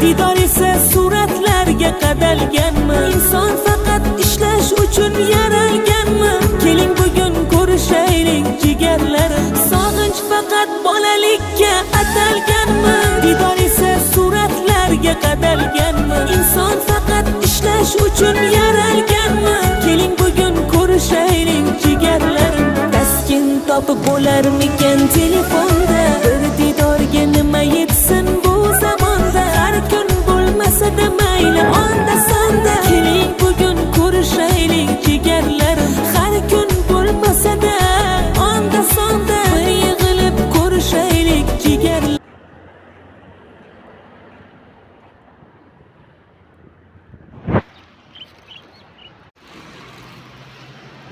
Didor esa suratlarga qadalganmi? Inson faqat ishlash uchun yaralganmi? Keling bugun ko'rishaylik jigarlarim. Sog'inch faqat bolalikka atalganmi? Didor esa suratlarga qadalganmi? Inson faqat ishlash uchun yaralganmi? Keling bugun ko'rishaylik jigarlarim. Taskin topib bo'larmikan telefonda? Bir didorga nima yetsin bu zamonda? Har kun bo'lmasa-da mayli onda sonda. Keling bugun ko'rishaylik jigarlarim. Har kun bo'lmasa-da onda sonda. Bir yig'ilib ko'rishaylik jigarlarim.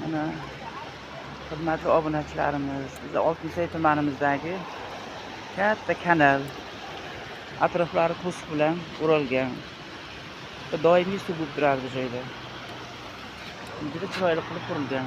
Mana hurmatli obunachilarimiz, biz Oltinsoy tumanimizdagi katta kanal, atroflari to'siq bilan o'ralgan. Doimiy suv bo'lib turardi joyda. Juda chiroyli qilib qurilgan.